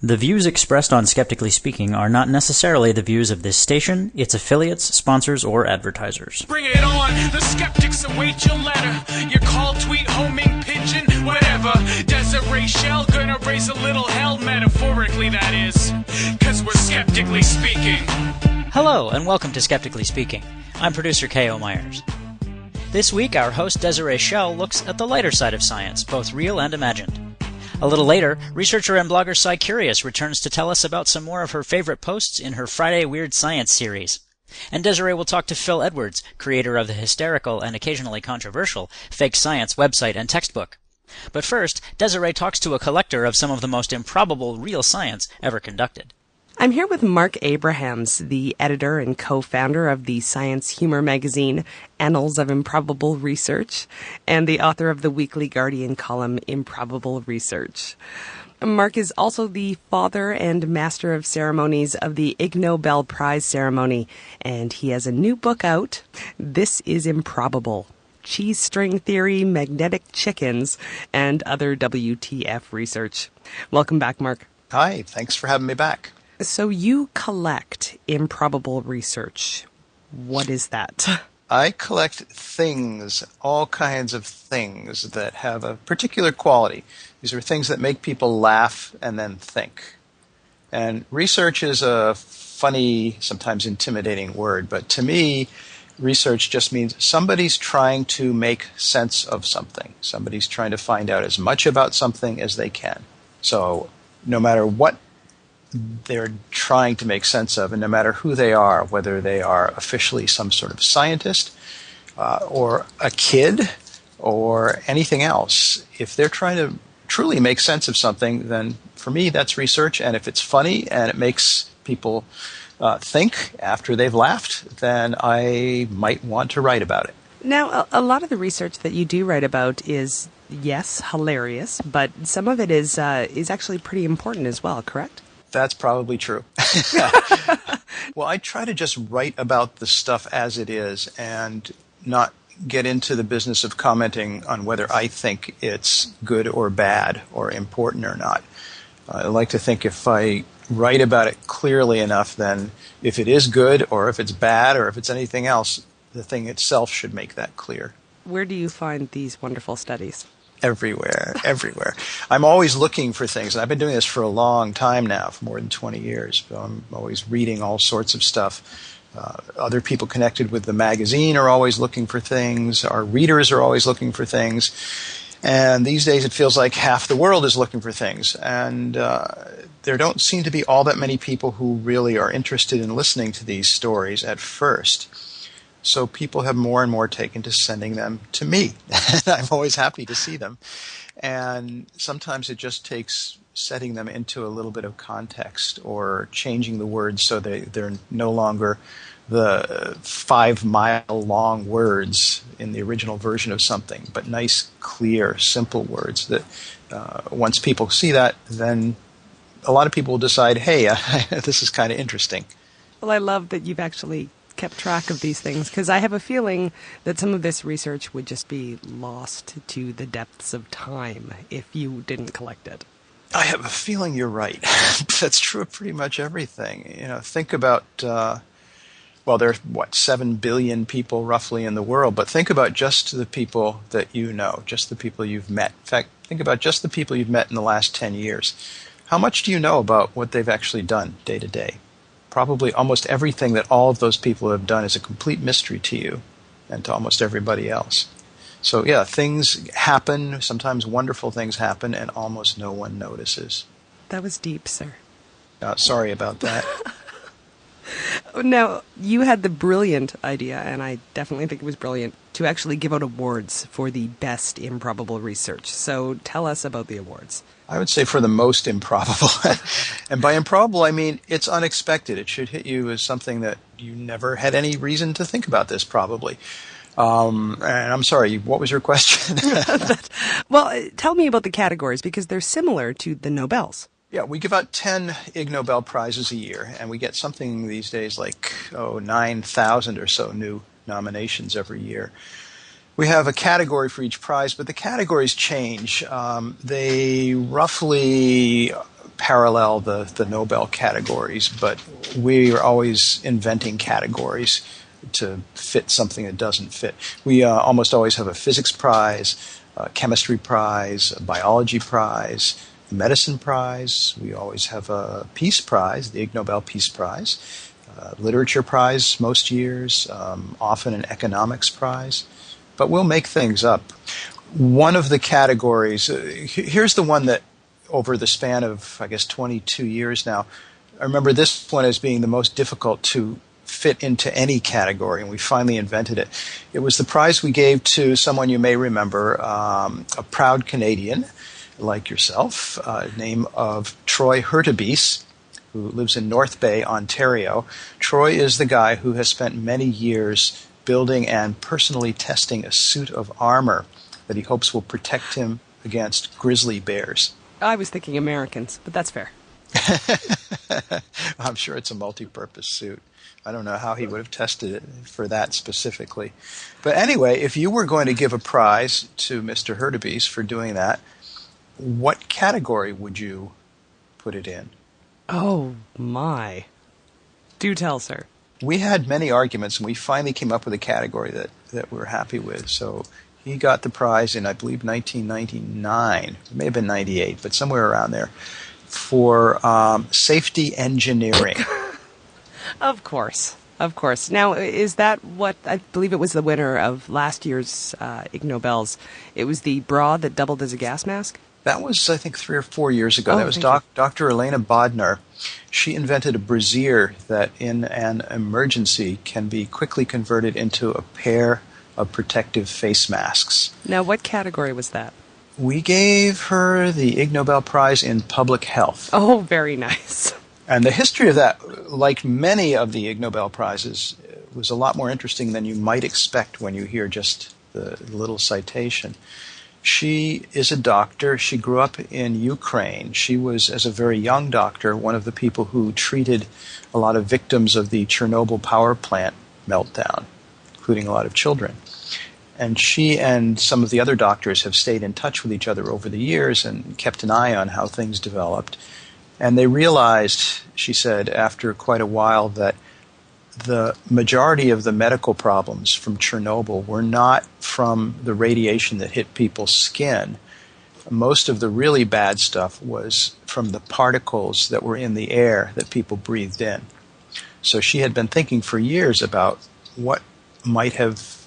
The views expressed on Skeptically Speaking are not necessarily the views of this station, its affiliates, sponsors, or advertisers. Bring it on! The skeptics await your letter. Your call, tweet, homing, pigeon, whatever. Desiree Shell gonna raise a little hell, metaphorically that is. 'Cause we're skeptically speaking. Hello, and welcome to Skeptically Speaking. I'm producer K.O. Myers. This week, our host Desiree Shell looks at the lighter side of science, both real and imagined. A little later, researcher and blogger Scicurious returns to tell us about some more of her favorite posts in her Friday Weird Science series. And Desiree will talk to Phil Edwards, creator of the hysterical and occasionally controversial Fake Science website and textbook. But first, Desiree talks to a collector of some of the most improbable real science ever conducted. I'm here with Marc Abrahams, the editor and co-founder of the science humor magazine Annals of Improbable Research, and the author of the weekly Guardian column Improbable Research. Marc is also the father and master of ceremonies of the Ig Nobel Prize Ceremony, and he has a new book out, This Is Improbable: Cheese String Theory, Magnetic Chickens, and Other WTF Research. Welcome back, Marc. Hi, thanks for having me back. So you collect improbable research. What is that? I collect things, all kinds of things that have a particular quality. These are things that make people laugh and then think. And research is a funny, sometimes intimidating word, but to me, research just means somebody's trying to make sense of something. Somebody's trying to find out as much about something as they can. So no matter what they're trying to make sense of, and no matter who they are, whether they are officially some sort of scientist or a kid or anything else, if they're trying to truly make sense of something, then for me that's research. And if it's funny and it makes people think after they've laughed, then I might want to write about it. Now, a lot of the research that you do write about is, yes, hilarious, but some of it is actually pretty important as well, correct? That's probably true. Well, I try to just write about the stuff as it is and not get into the business of commenting on whether I think it's good or bad or important or not. I like to think if I write about it clearly enough, then if it is good or if it's bad or if it's anything else, the thing itself should make that clear. Where do you find these wonderful studies? Everywhere. I'm always looking for things, and I've been doing this for a long time now, for more than 20 years. So I'm always reading all sorts of stuff. Other people connected with the magazine are always looking for things. Our readers are always looking for things. And these days it feels like half the world is looking for things. And there don't seem to be all that many people who really are interested in listening to these stories at first. So people have more and more taken to sending them to me. And I'm always happy to see them. And sometimes it just takes setting them into a little bit of context or changing the words so they're no longer the 5-mile-long words in the original version of something, but nice, clear, simple words that once people see that, then a lot of people will decide, hey, this is kind of interesting. Well, I love that you've actually kept track of these things, because I have a feeling that some of this research would just be lost to the depths of time if you didn't collect it. I have a feeling you're right. That's true of pretty much everything. You know, think about, there's 7 billion people roughly in the world, but think about just the people that you know, just the people you've met. In fact, think about just the people you've met in the last 10 years. How much do you know about what they've actually done day to day? Probably almost everything that all of those people have done is a complete mystery to you and to almost everybody else. So yeah, things happen, sometimes wonderful things happen, and almost no one notices. That was deep, sir. Sorry about that. Now, you had the brilliant idea, and I definitely think it was brilliant, to actually give out awards for the best improbable research. So tell us about the awards. I would say for the most improbable. And by improbable, I mean it's unexpected. It should hit you as something that you never had any reason to think about this, probably. And I'm sorry, what was your question? Well, tell me about the categories, because they're similar to the Nobels. Yeah, we give out 10 Ig Nobel Prizes a year, and we get something these days like 9,000 or so new nominations every year. We have a category for each prize, but the categories change. They roughly parallel the Nobel categories, but we are always inventing categories to fit something that doesn't fit. We almost always have a physics prize, a chemistry prize, a biology prize, a medicine prize. We always have a peace prize, the Ig Nobel Peace Prize, literature prize most years, often an economics prize. But we'll make things up. One of the categories, here's the one that over the span of, I guess, 22 years now, I remember this one as being the most difficult to fit into any category, and we finally invented it. It was the prize we gave to someone you may remember, a proud Canadian like yourself, name of Troy Hurtubise, who lives in North Bay, Ontario. Troy is the guy who has spent many years building and personally testing a suit of armor that he hopes will protect him against grizzly bears. I was thinking Americans, but that's fair. I'm sure it's a multi-purpose suit. I don't know how he would have tested it for that specifically. But anyway, if you were going to give a prize to Mr. Hurtubise for doing that, what category would you put it in? Oh, my. Do tell, sir. We had many arguments, and we finally came up with a category that we're happy with. So he got the prize in, I believe, 1999. It may have been 98, but somewhere around there, for safety engineering. Of course. Of course. Now, is that what, I believe it was the winner of last year's Ig Nobels. It was the bra that doubled as a gas mask? That was, I think, 3 or 4 years ago. Oh, that was Dr. Elena Bodnar. She invented a brassiere that in an emergency can be quickly converted into a pair of protective face masks. Now, what category was that? We gave her the Ig Nobel Prize in Public Health. Oh, very nice. And the history of that, like many of the Ig Nobel Prizes, was a lot more interesting than you might expect when you hear just the little citation. She is a doctor. She grew up in Ukraine. She was, as a very young doctor, one of the people who treated a lot of victims of the Chernobyl power plant meltdown, including a lot of children. And she and some of the other doctors have stayed in touch with each other over the years and kept an eye on how things developed. And they realized, she said, after quite a while, that the majority of the medical problems from Chernobyl were not from the radiation that hit people's skin. Most of the really bad stuff was from the particles that were in the air that people breathed in. So she had been thinking for years about what might have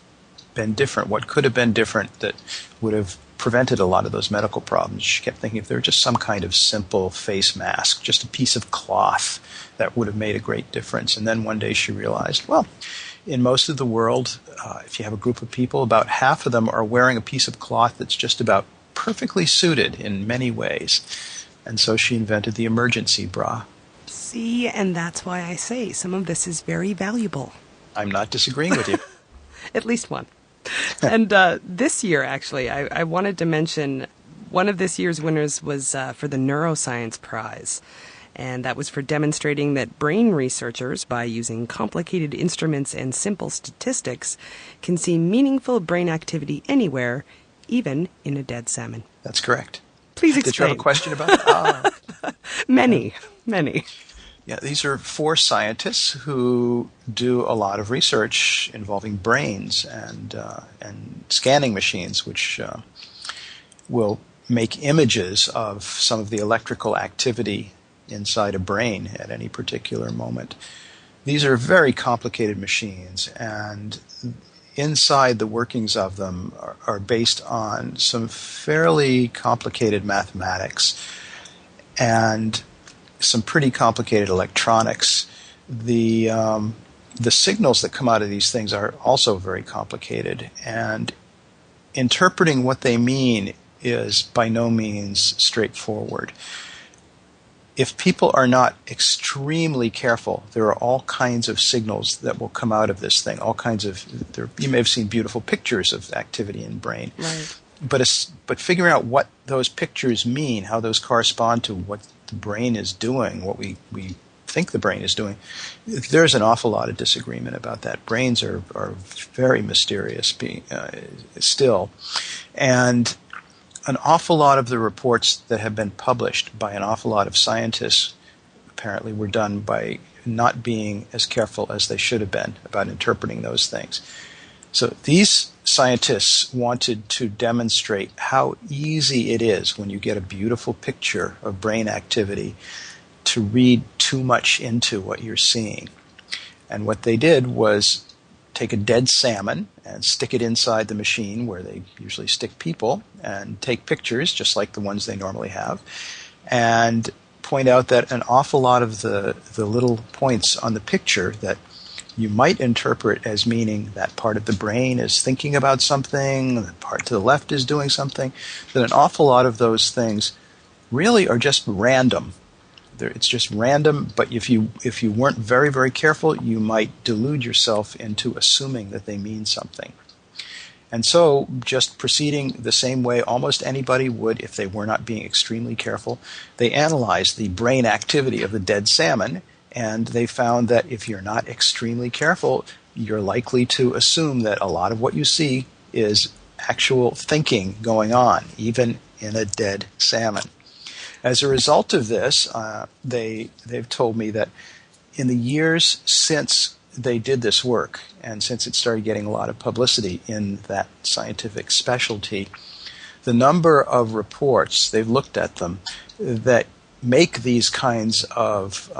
been different, what could have been different that would have prevented a lot of those medical problems. She kept thinking if there were just some kind of simple face mask, just a piece of cloth, that would have made a great difference. And then one day she realized, well, in most of the world, if you have a group of people, about half of them are wearing a piece of cloth that's just about perfectly suited in many ways. And so she invented the emergency bra. See, and that's why I say some of this is very valuable. I'm not disagreeing with you. At least one. And this year, actually, I wanted to mention one of this year's winners was for the Neuroscience Prize. And that was for demonstrating that brain researchers, by using complicated instruments and simple statistics, can see meaningful brain activity anywhere, even in a dead salmon. That's correct. Please explain. Did you have a question about that? Many. Yeah, these are 4 scientists who do a lot of research involving brains and scanning machines, which will make images of some of the electrical activity inside a brain at any particular moment. These are very complicated machines, and inside the workings of them are based on some fairly complicated mathematics and some pretty complicated electronics. The signals that come out of these things are also very complicated, and interpreting what they mean is by no means straightforward. If people are not extremely careful, there are all kinds of signals that will come out of this thing. You may have seen beautiful pictures of activity in brain. Right. But figuring out what those pictures mean, how those correspond to what the brain is doing, what we think the brain is doing, there's an awful lot of disagreement about that. Brains are very mysterious still. And an awful lot of the reports that have been published by an awful lot of scientists apparently were done by not being as careful as they should have been about interpreting those things. So these scientists wanted to demonstrate how easy it is when you get a beautiful picture of brain activity to read too much into what you're seeing. And what they did was take a dead salmon and stick it inside the machine where they usually stick people and take pictures just like the ones they normally have, and point out that an awful lot of the little points on the picture that you might interpret as meaning that part of the brain is thinking about something, the part to the left is doing something, that an awful lot of those things really are just random. It's just random, but if you weren't very, very careful, you might delude yourself into assuming that they mean something. And so, just proceeding the same way almost anybody would if they were not being extremely careful, they analyzed the brain activity of the dead salmon, and they found that if you're not extremely careful, you're likely to assume that a lot of what you see is actual thinking going on, even in a dead salmon. As a result of this, they've told me that in the years since they did this work, and since it started getting a lot of publicity in that scientific specialty, the number of reports, they've looked at them, that make these kinds of,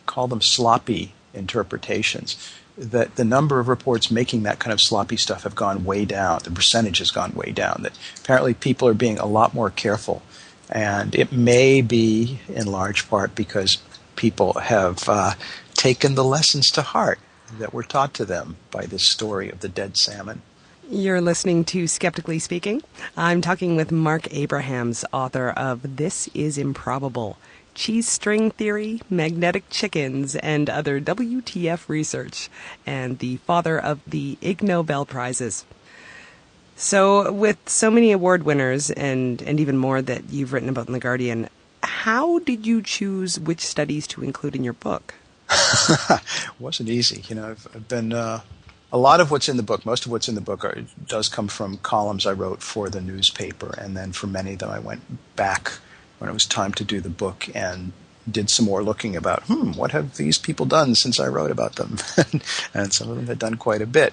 call them sloppy interpretations, that the number of reports making that kind of sloppy stuff have gone way down. The percentage has gone way down. That apparently people are being a lot more careful. And it may be in large part because people have taken the lessons to heart that were taught to them by this story of the dead salmon. You're listening to Skeptically Speaking. I'm talking with Marc Abrahams, author of This Is Improbable, Cheese String Theory, Magnetic Chickens, and Other WTF Research, and the father of the Ig Nobel Prizes. So with so many award winners and even more that you've written about in The Guardian, how did you choose which studies to include in your book? It wasn't easy. I've been a lot of what's in the book, most of what's in the book does come from columns I wrote for the newspaper, and then for many of them I went back when it was time to do the book and did some more looking about, what have these people done since I wrote about them? And some of them had done quite a bit.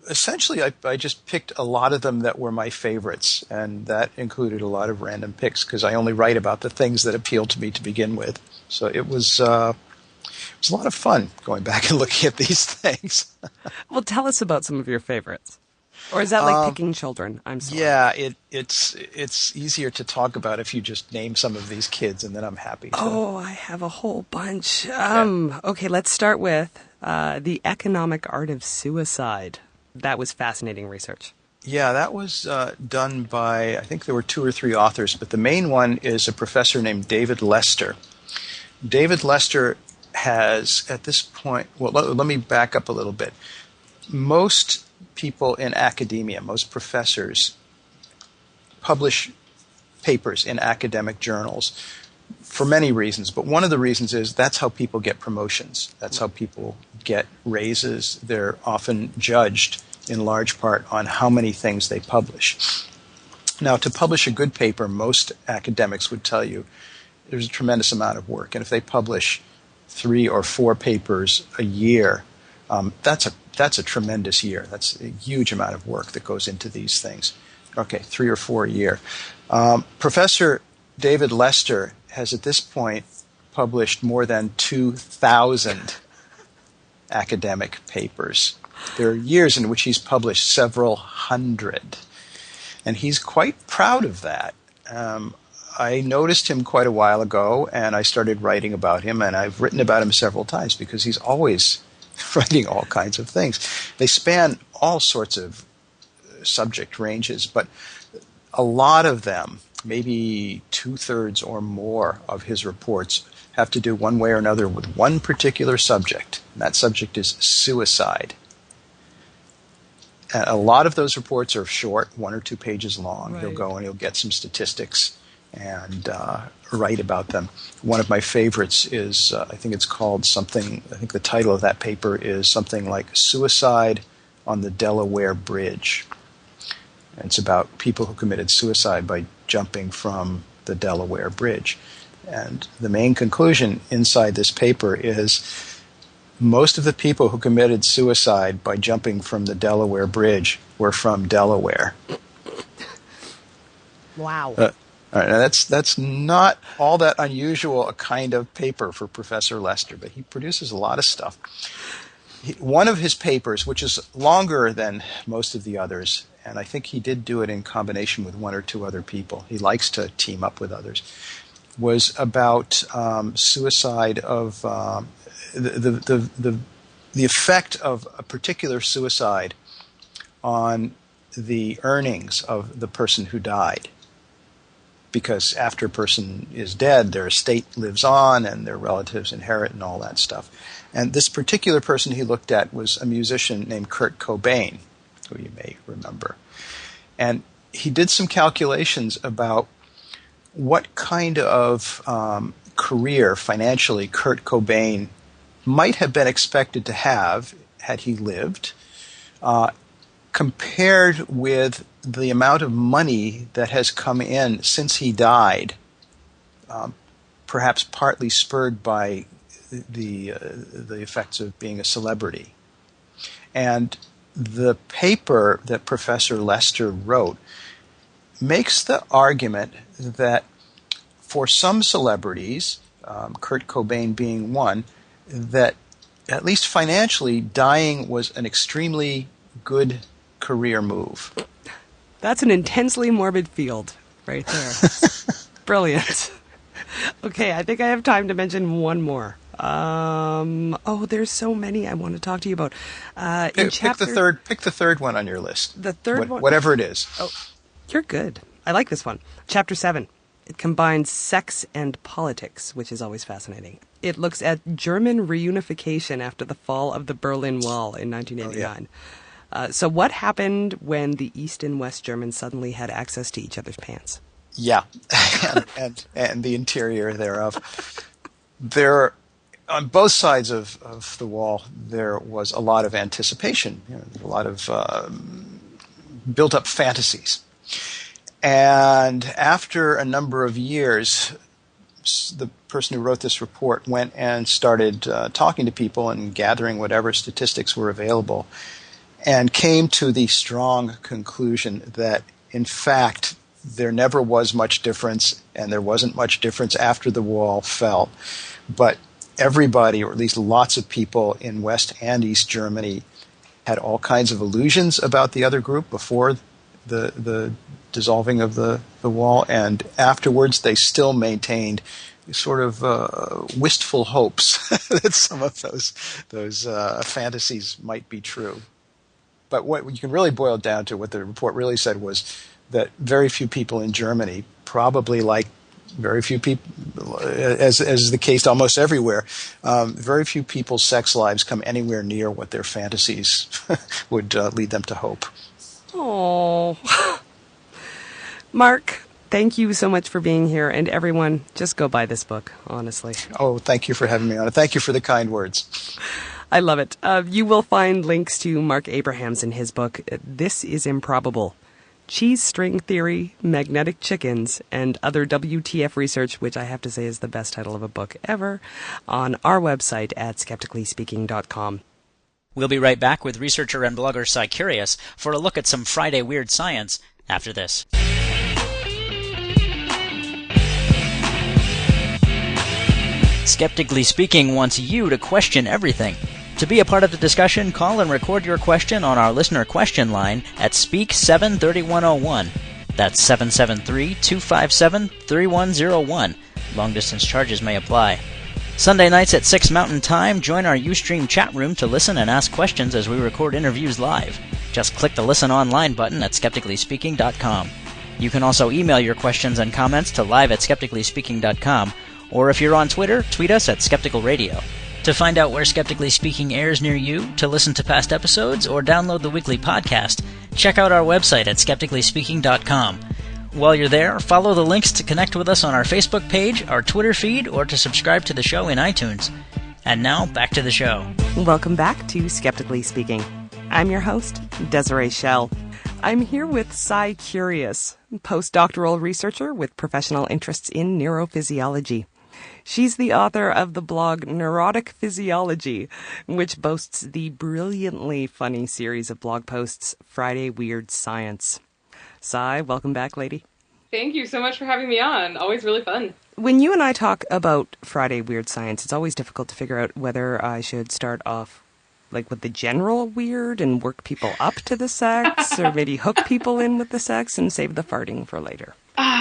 Essentially, I just picked a lot of them that were my favorites, and that included a lot of random picks because I only write about the things that appeal to me to begin with. So it was a lot of fun going back and looking at these things. Well, tell us about some of your favorites. Or is that like picking children? I'm sorry. Yeah, it's easier to talk about if you just name some of these kids, and then I'm happy to. Oh, I have a whole bunch. Okay, let's start with The Economic Art of Suicide. That was fascinating research. Yeah, that was done by, I think there were 2 or 3 authors, but the main one is a professor named David Lester. David Lester has, at this point, well, let me back up a little bit. Most people in academia, most professors, publish papers in academic journals for many reasons, but one of the reasons is that's how people get promotions. That's how people get raises. They're often judged in large part on how many things they publish. Now, to publish a good paper, most academics would tell you there's a tremendous amount of work, and if they publish 3 or 4 papers a year, that's a tremendous year. That's a huge amount of work that goes into these things. Okay, 3 or 4 a year. Professor David Lester has at this point published more than 2,000 academic papers. There are years in which he's published several hundred, and he's quite proud of that. I noticed him quite a while ago, and I started writing about him, and I've written about him several times because he's always writing all kinds of things. They span all sorts of subject ranges, but a lot of them, maybe 2/3 or more of his reports, have to do one way or another with one particular subject, and that subject is suicide. And a lot of those reports are short, 1 or 2 pages long. Right. He'll go and he'll get some statistics and write about them. One of my favorites is, I think it's called something, I think the title of that paper is something like Suicide on the Delaware Bridge. And it's about people who committed suicide by jumping from the Delaware Bridge. And the main conclusion inside this paper is most of the people who committed suicide by jumping from the Delaware Bridge were from Delaware. Wow. All right, now that's not all that unusual a kind of paper for Professor Lester, but he produces a lot of stuff. One of his papers, which is longer than most of the others, and I think he did do it in combination with one or two other people. He likes to team up with others. Was about suicide of the effect of a particular suicide on the earnings of the person who died. Because after a person is dead, their estate lives on and their relatives inherit and all that stuff. And this particular person he looked at was a musician named Kurt Cobain, who you may remember. And he did some calculations about what kind of career financially Kurt Cobain might have been expected to have had he lived, compared with the amount of money that has come in since he died, perhaps partly spurred by the effects of being a celebrity. And the paper that Professor Lester wrote makes the argument that for some celebrities, Kurt Cobain being one, that at least financially, dying was an extremely good career move. That's an intensely morbid field right there. Brilliant. Okay, I think I have time to mention one more. There's so many I want to talk to you about. Pick the third one on your list. The third one? Whatever it is. Oh, you're good. I like this one. Chapter 7. It combines sex and politics, which is always fascinating. It looks at German reunification after the fall of the Berlin Wall in 1989. Oh, yeah. So what happened when the East and West Germans suddenly had access to each other's pants? Yeah, and the interior thereof. There, on both sides of the wall, there was a lot of anticipation, a lot of built-up fantasies. And after a number of years, the person who wrote this report went and started talking to people and gathering whatever statistics were available, and came to the strong conclusion that, in fact, there never was much difference, and there wasn't much difference after the wall fell. But everybody, or at least lots of people in West and East Germany, had all kinds of illusions about the other group before the dissolving of the wall, and afterwards they still maintained sort of wistful hopes that some of those fantasies might be true. But what you can really boil it down to, what the report really said, was that very few people in Germany, probably like very few people, as is the case almost everywhere, very few people's sex lives come anywhere near what their fantasies would lead them to hope. Oh, Mark, thank you so much for being here. And everyone, just go buy this book, honestly. Oh, thank you for having me on it. Thank you for the kind words. I love it. You will find links to Marc Abrahams in his book, This Is Improbable: Cheese String Theory, Magnetic Chickens, and Other WTF Research, which I have to say is the best title of a book ever, on our website at skepticallyspeaking.com. We'll be right back with researcher and blogger Scicurious for a look at some Friday Weird Science after this. Skeptically Speaking wants you to question everything. To be a part of the discussion, call and record your question on our listener question line at Speak 73101. That's 773-257-3101. Long-distance charges may apply. Sunday nights at 6 Mountain Time, join our Ustream chat room to listen and ask questions as we record interviews live. Just click the Listen Online button at skepticallyspeaking.com. You can also email your questions and comments to live@skepticallyspeaking.com, or if you're on Twitter, tweet us at Skeptical Radio. To find out where Skeptically Speaking airs near you, to listen to past episodes, or download the weekly podcast, check out our website at skepticallyspeaking.com. While you're there, follow the links to connect with us on our Facebook page, our Twitter feed, or to subscribe to the show in iTunes. And now, back to the show. Welcome back to Skeptically Speaking. I'm your host, Desiree Schell. I'm here with Scicurious, postdoctoral researcher with professional interests in neurophysiology. She's the author of the blog Neurotic Physiology, which boasts the brilliantly funny series of blog posts Friday Weird Science. Sci, welcome back, lady. Thank you so much for having me on. Always really fun. When you and I talk about Friday Weird Science, it's always difficult to figure out whether I should start off with the general weird and work people up to the sex, or maybe hook people in with the sex and save the farting for later.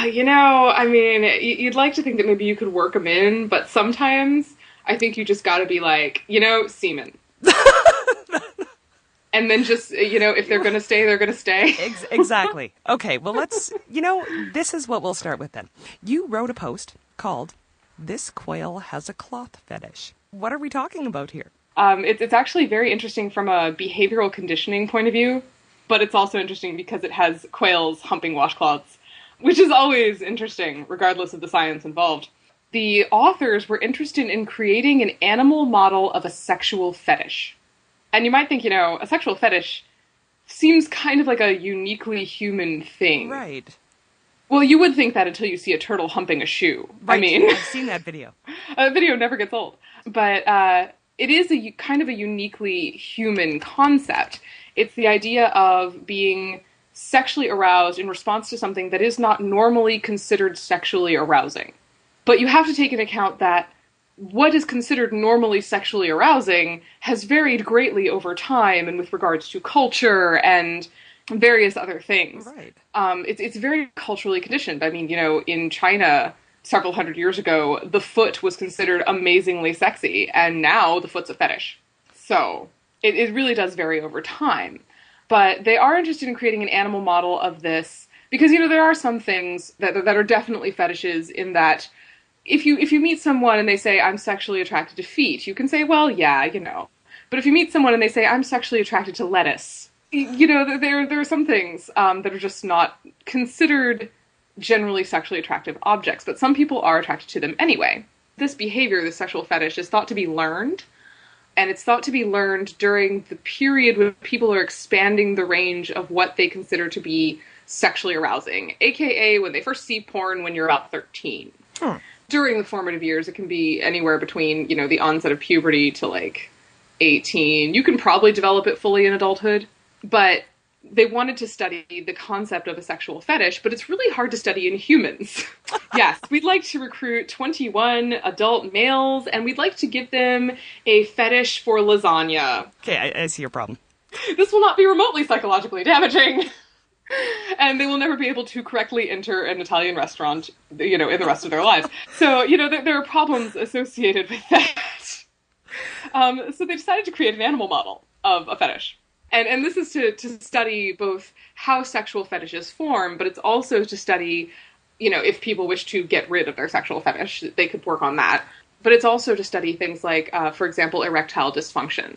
You'd like to think that maybe you could work them in, but sometimes I think you just gotta be like, semen. And then just, if they're gonna stay, they're gonna stay. Exactly. Okay, well let's, this is what we'll start with then. You wrote a post called, "This Quail Has a Cloth Fetish." What are we talking about here? It's actually very interesting from a behavioral conditioning point of view, but it's also interesting because it has quails humping washcloths, which is always interesting, regardless of the science involved. The authors were interested in creating an animal model of a sexual fetish. And you might think, a sexual fetish seems kind of like a uniquely human thing. Right. Well, you would think that until you see a turtle humping a shoe. Right. I've seen that video. The video never gets old. But it is a kind of a uniquely human concept. It's the idea of being sexually aroused in response to something that is not normally considered sexually arousing. But you have to take into account that what is considered normally sexually arousing has varied greatly over time and with regards to culture and various other things. Right. It's very culturally conditioned. In China several hundred years ago, the foot was considered amazingly sexy, and now the foot's a fetish. So it really does vary over time. But they are interested in creating an animal model of this because, there are some things that are definitely fetishes in that if you meet someone and they say, "I'm sexually attracted to feet," you can say, well, yeah, But if you meet someone and they say, "I'm sexually attracted to lettuce," there are some things that are just not considered generally sexually attractive objects, but some people are attracted to them anyway. This behavior, this sexual fetish, is thought to be learned, and it's thought to be learned during the period when people are expanding the range of what they consider to be sexually arousing, aka when they first see porn when you're about 13. During the formative years, it can be anywhere between, the onset of puberty to 18. You can probably develop it fully in adulthood, but they wanted to study the concept of a sexual fetish, but it's really hard to study in humans. Yes, we'd like to recruit 21 adult males, and we'd like to give them a fetish for lasagna. Okay, I see your problem. This will not be remotely psychologically damaging. And they will never be able to correctly enter an Italian restaurant, in the rest of their lives. So, there are problems associated with that. So they decided to create an animal model of a fetish. And this is to study both how sexual fetishes form, but it's also to study, if people wish to get rid of their sexual fetish, they could work on that. But it's also to study things like, for example, erectile dysfunction.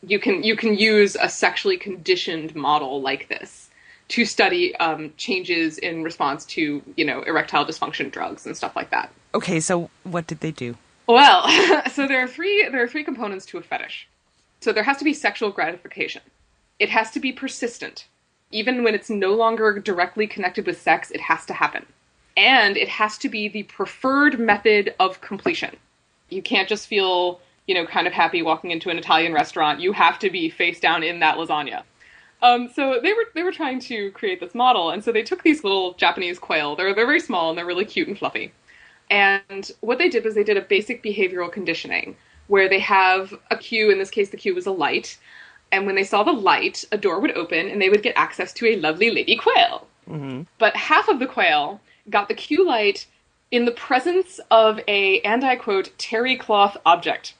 You can use a sexually conditioned model like this to study changes in response to, erectile dysfunction drugs and stuff like that. Okay, so what did they do? Well, so there are three components to a fetish. So there has to be sexual gratification. It has to be persistent. Even when it's no longer directly connected with sex, it has to happen. And it has to be the preferred method of completion. You can't just feel, kind of happy walking into an Italian restaurant. You have to be face down in that lasagna. So they were trying to create this model, and so they took these little Japanese quail. They're very small and they're really cute and fluffy. And what they did was they did a basic behavioral conditioning where they have a cue. In this case, the cue was a light. And when they saw the light, a door would open and they would get access to a lovely lady quail. Mm-hmm. But half of the quail got the cue light in the presence of a, and I quote, terry cloth object,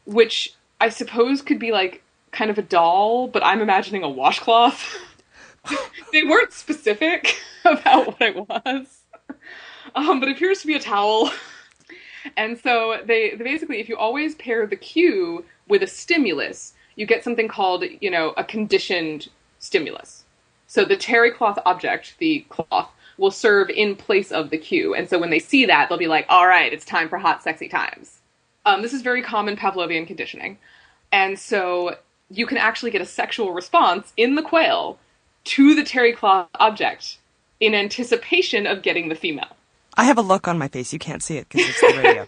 which I suppose could be kind of a doll, but I'm imagining a washcloth. They weren't specific about what it was, but it appears to be a towel. And so they basically, if you always pair the cue with a stimulus, you get something called, a conditioned stimulus. So the terry cloth object, the cloth, will serve in place of the cue. And so when they see that, they'll be like, all right, it's time for hot, sexy times. This is very common Pavlovian conditioning. And so you can actually get a sexual response in the quail to the terry cloth object in anticipation of getting the female. I have a look on my face. You can't see it because it's the radio.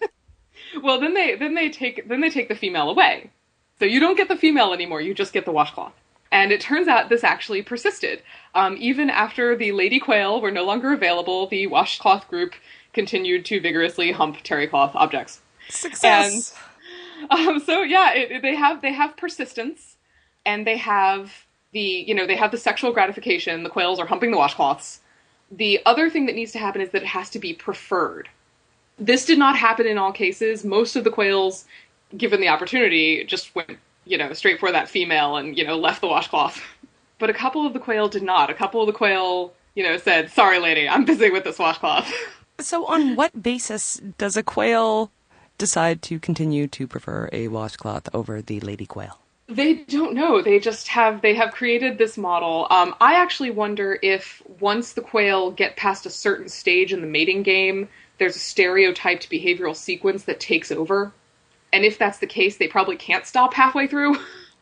Well, then they take the female away. So you don't get the female anymore, you just get the washcloth. And it turns out this actually persisted. Even after the lady quail were no longer available, the washcloth group continued to vigorously hump terry cloth objects. Success! And they have persistence, and they have the sexual gratification. The quails are humping the washcloths. The other thing that needs to happen is that it has to be preferred. This did not happen in all cases. Most of the quails, given the opportunity, just went, straight for that female and, left the washcloth. But a couple of the quail did not. A couple of the quail, said, sorry, lady, I'm busy with this washcloth. So on what basis does a quail decide to continue to prefer a washcloth over the lady quail? They don't know. They have created this model. I actually wonder if once the quail get past a certain stage in the mating game, there's a stereotyped behavioral sequence that takes over. And if that's the case, they probably can't stop halfway through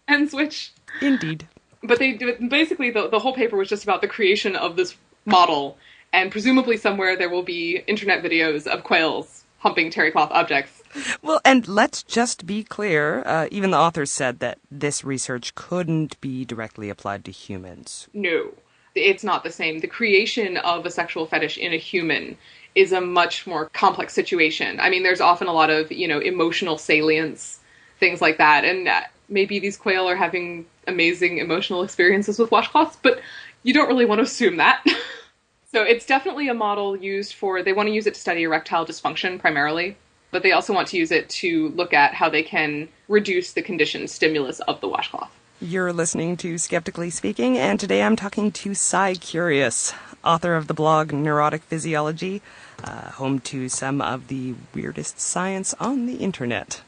and switch. Indeed. But basically the whole paper was just about the creation of this model, and presumably somewhere there will be internet videos of quails humping terry cloth objects. Well, and let's just be clear, even the authors said that this research couldn't be directly applied to humans. No, it's not the same. The creation of a sexual fetish in a human is a much more complex situation. I mean, there's often a lot of, emotional salience, things like that. And maybe these quail are having amazing emotional experiences with washcloths, but you don't really want to assume that. So it's definitely a model they want to use it to study erectile dysfunction primarily, but they also want to use it to look at how they can reduce the conditioned stimulus of the washcloth. You're listening to Skeptically Speaking, and today I'm talking to Scicurious, author of the blog Neurotic Physiology, home to some of the weirdest science on the internet.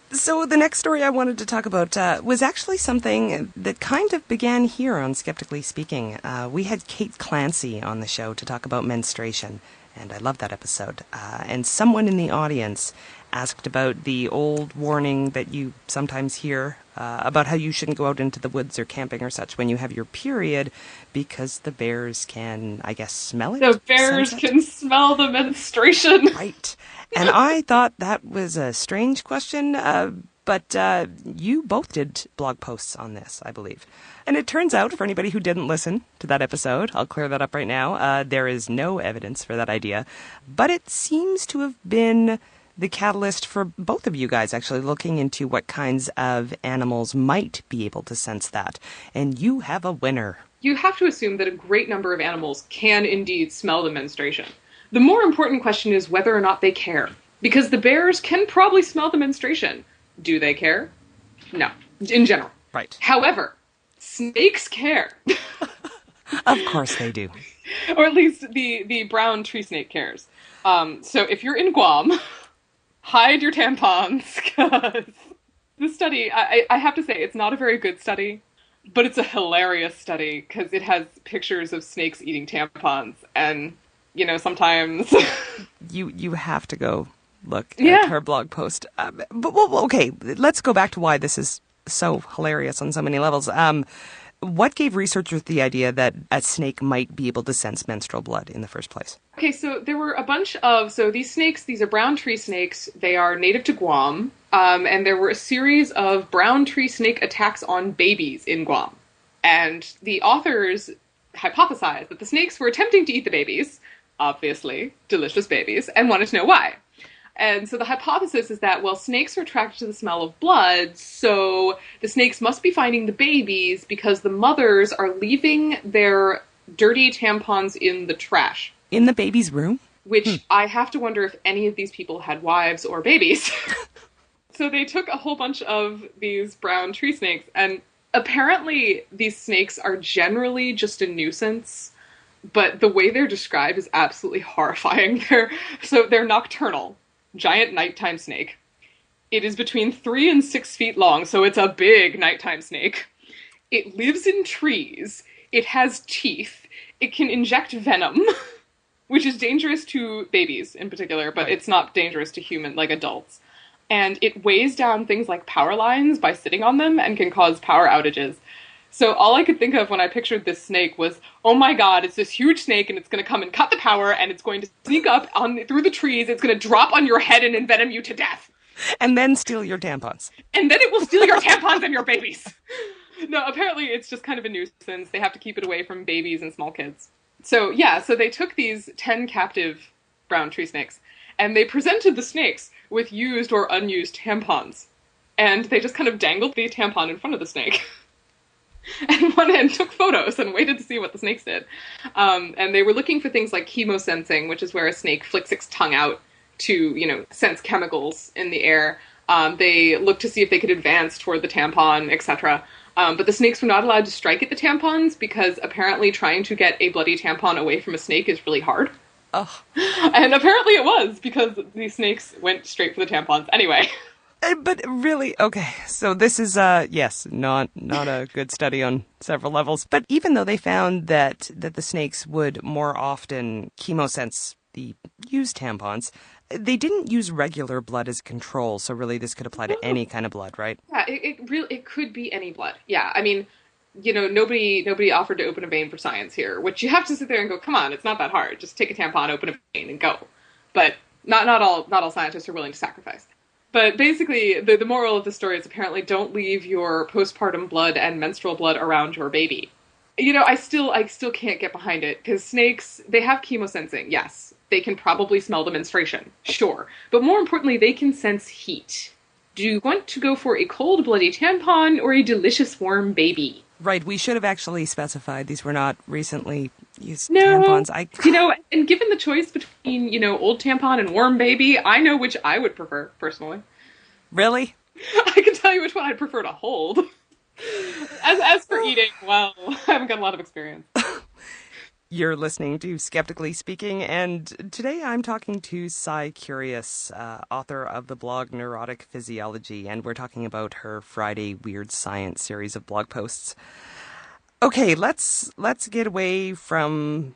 So the next story I wanted to talk about was actually something that kind of began here on Skeptically Speaking. We had Kate Clancy on the show to talk about menstruation, and I loved that episode. And someone in the audience asked about the old warning that you sometimes hear about how you shouldn't go out into the woods or camping or such when you have your period because the bears can, I guess, smell it? The bears can smell the menstruation. Right. And I thought that was a strange question, but you both did blog posts on this, I believe. And it turns out, for anybody who didn't listen to that episode, I'll clear that up right now, there is no evidence for that idea, but it seems to have been the catalyst for both of you guys actually looking into what kinds of animals might be able to sense that. And you have a winner. You have to assume that a great number of animals can indeed smell the menstruation. The more important question is whether or not they care. Because the bears can probably smell the menstruation. Do they care? No, in general. Right. However, snakes care. Of course they do. Or at least the brown tree snake cares. So if you're in Guam, hide your tampons, because this study, I have to say, it's not a very good study, but it's a hilarious study, because it has pictures of snakes eating tampons, and, sometimes... You have to go look at her blog post. Okay, let's go back to why this is so hilarious on so many levels. What gave researchers the idea that a snake might be able to sense menstrual blood in the first place? Okay, so there were a bunch of... So these snakes, these are brown tree snakes. They are native to Guam. And there were a series of brown tree snake attacks on babies in Guam. And the authors hypothesized that the snakes were attempting to eat the babies, obviously, delicious babies, and wanted to know why. And so the hypothesis is that, well, snakes are attracted to the smell of blood, so the snakes must be finding the babies because the mothers are leaving their dirty tampons in the trash. In the baby's room? Which I have to wonder if any of these people had wives or babies. So they took a whole bunch of these brown tree snakes, and apparently these snakes are generally just a nuisance, but the way they're described is absolutely horrifying. They're nocturnal. Giant nighttime snake. It is between 3 and 6 feet long, so it's a big nighttime snake. It lives in trees. It has teeth. It can inject venom, which is dangerous to babies in particular, but it's not dangerous to adults. And it weighs down things like power lines by sitting on them and can cause power outages. So all I could think of when I pictured this snake was, oh my god, it's this huge snake and it's going to come and cut the power and it's going to sneak up through the trees. It's going to drop on your head and envenom you to death. And then steal your tampons. And then it will steal your tampons and your babies. No, apparently it's just kind of a nuisance. They have to keep it away from babies and small kids. So they took these 10 captive brown tree snakes and they presented the snakes with used or unused tampons. And they just kind of dangled the tampon in front of the snake. And went in, took photos, and waited to see what the snakes did. And they were looking for things like chemosensing, which is where a snake flicks its tongue out to, sense chemicals in the air. They looked to see if they could advance toward the tampon, etc. But the snakes were not allowed to strike at the tampons because apparently trying to get a bloody tampon away from a snake is really hard. Oh. And apparently it was, because the snakes went straight for the tampons. Anyway. But really, okay, so this is, yes, not a good study on several levels. But even though they found that the snakes would more often chemosense the used tampons, they didn't use regular blood as control. So really this could apply to any kind of blood, right? Yeah, it could be any blood. Yeah, I mean, nobody offered to open a vein for science here, which you have to sit there and go, come on, it's not that hard. Just take a tampon, open a vein, and go. But not all scientists are willing to sacrifice. But basically, the moral of the story is apparently don't leave your postpartum blood and menstrual blood around your baby. I still can't get behind it, because snakes, they have chemosensing, yes. They can probably smell the menstruation, sure. But more importantly, they can sense heat. Do you want to go for a cold, bloody tampon or a delicious, warm baby? Right, we should have actually specified these were not recently used No, tampons. And given the choice between, old tampon and warm baby, I know which I would prefer, personally. Really? I can tell you which one I'd prefer to hold. As for eating, well, I haven't got a lot of experience. You're listening to Skeptically Speaking, and today I'm talking to Scicurious, author of the blog Neurotic Physiology, and we're talking about her Friday Weird Science series of blog posts. Okay, let's get away from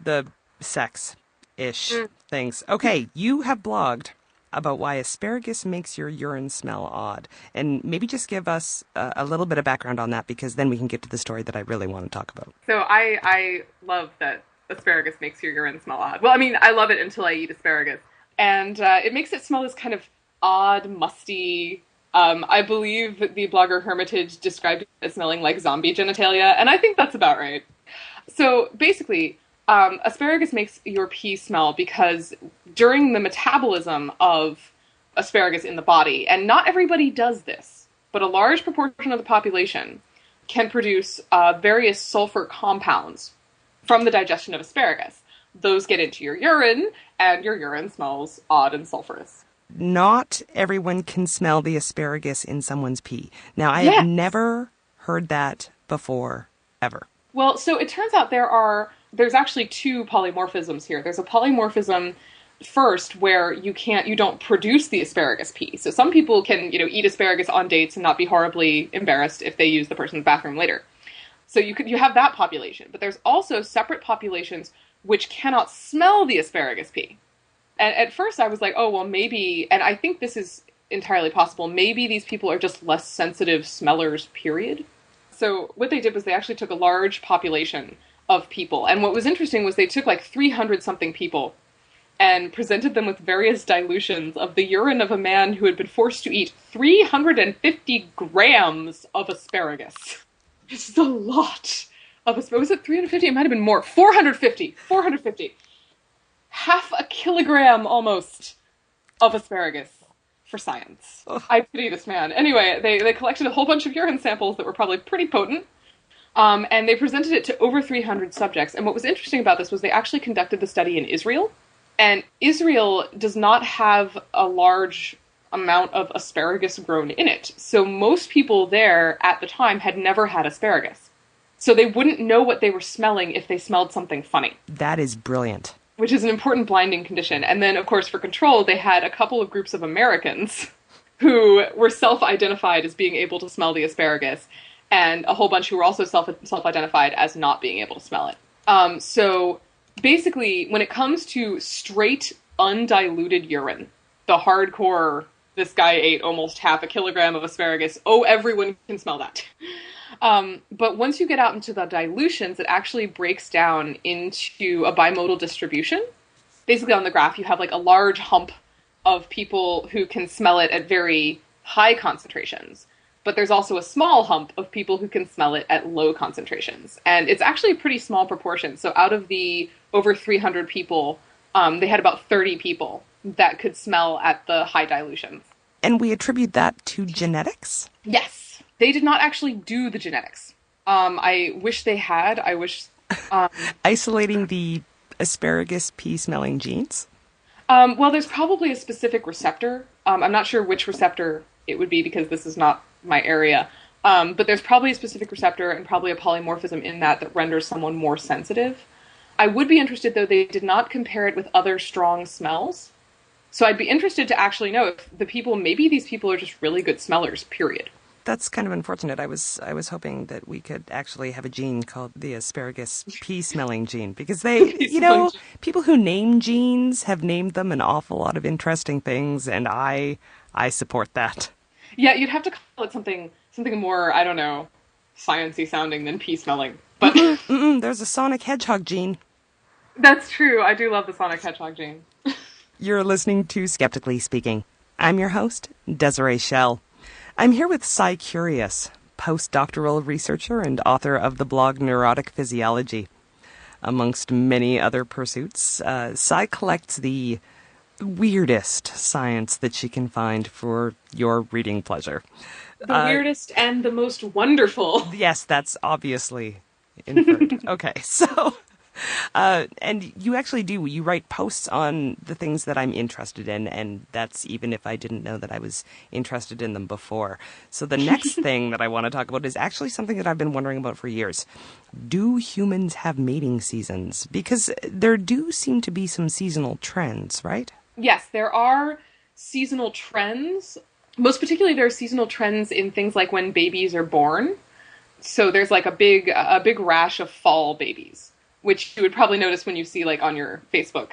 the sex-ish things. Okay, you have blogged about why asparagus makes your urine smell odd, and maybe just give us a little bit of background on that, because then we can get to the story that I really want to talk about. So I love that asparagus makes your urine smell odd. Well, I mean, I love it until I eat asparagus. And it makes it smell this kind of odd, musty, I believe the blogger Hermitage described it as smelling like zombie genitalia, and I think that's about right. So basically, asparagus makes your pee smell because during the metabolism of asparagus in the body, and not everybody does this, but a large proportion of the population can produce various sulfur compounds from the digestion of asparagus. Those get into your urine, and your urine smells odd and sulfurous. Not everyone can smell the asparagus in someone's pee. Now, I have never heard that before, ever. Well, so it turns out there's actually two polymorphisms here. There's a polymorphism first where you don't produce the asparagus pee. So some people can, eat asparagus on dates and not be horribly embarrassed if they use the person's bathroom later. So you have that population, but there's also separate populations which cannot smell the asparagus pee. And at first I was like, oh, well, maybe, and I think this is entirely possible, maybe these people are just less sensitive smellers, period. So what they did was they actually took a large population of people. And what was interesting was they took like 300-something people and presented them with various dilutions of the urine of a man who had been forced to eat 350 grams of asparagus. It's a lot of asparagus. Was it 350? It might have been more. 450. Half a kilogram almost of asparagus for science. Ugh. I pity this man. Anyway, they collected a whole bunch of urine samples that were probably pretty potent. And they presented it to over 300 subjects. And what was interesting about this was they actually conducted the study in Israel. And Israel does not have a large amount of asparagus grown in it. So most people there at the time had never had asparagus. So they wouldn't know what they were smelling if they smelled something funny. That is brilliant. Which is an important blinding condition. And then, of course, for control, they had a couple of groups of Americans who were self-identified as being able to smell the asparagus, and a whole bunch who were also self-identified as not being able to smell it. So basically, when it comes to straight, undiluted urine, the hardcore, this guy ate almost half a kilogram of asparagus, oh, everyone can smell that. But once you get out into the dilutions, it actually breaks down into a bimodal distribution. Basically, on the graph, you have like a large hump of people who can smell it at very high concentrations. But there's also a small hump of people who can smell it at low concentrations. And it's actually a pretty small proportion. So out of the over 300 people, they had about 30 people that could smell at the high dilutions. And we attribute that to genetics? Yes. They did not actually do the genetics. I wish they had. I wish... Isolating the asparagus pea-smelling genes? Well, there's probably a specific receptor. I'm not sure which receptor it would be because this is not my area. But there's probably a specific receptor and probably a polymorphism in that renders someone more sensitive. I would be interested, though, they did not compare it with other strong smells. So I'd be interested to actually know if maybe these people are just really good smellers, period. That's kind of unfortunate. I was hoping that we could actually have a gene called the asparagus pea-smelling gene, because people who name genes have named them an awful lot of interesting things, and I support that. Yeah, you'd have to call it something more, I don't know, sciencey sounding than pea-smelling. But there's a Sonic Hedgehog gene. That's true. I do love the Sonic Hedgehog gene. You're listening to Skeptically Speaking. I'm your host, Desiree Schell. I'm here with Scicurious, postdoctoral researcher and author of the blog Neurotic Physiology. Amongst many other pursuits, Sci collects the weirdest science that she can find for your reading pleasure. The weirdest and the most wonderful. Yes, that's obviously inferred. Okay, so... and you actually you write posts on the things that I'm interested in, and that's even if I didn't know that I was interested in them before. So the next thing that I want to talk about is actually something that I've been wondering about for years. Do humans have mating seasons? Because there do seem to be some seasonal trends, right? Yes, there are seasonal trends. Most particularly, there are seasonal trends in things like when babies are born. So there's like a big rash of fall babies, which you would probably notice when you see, like, on your Facebook,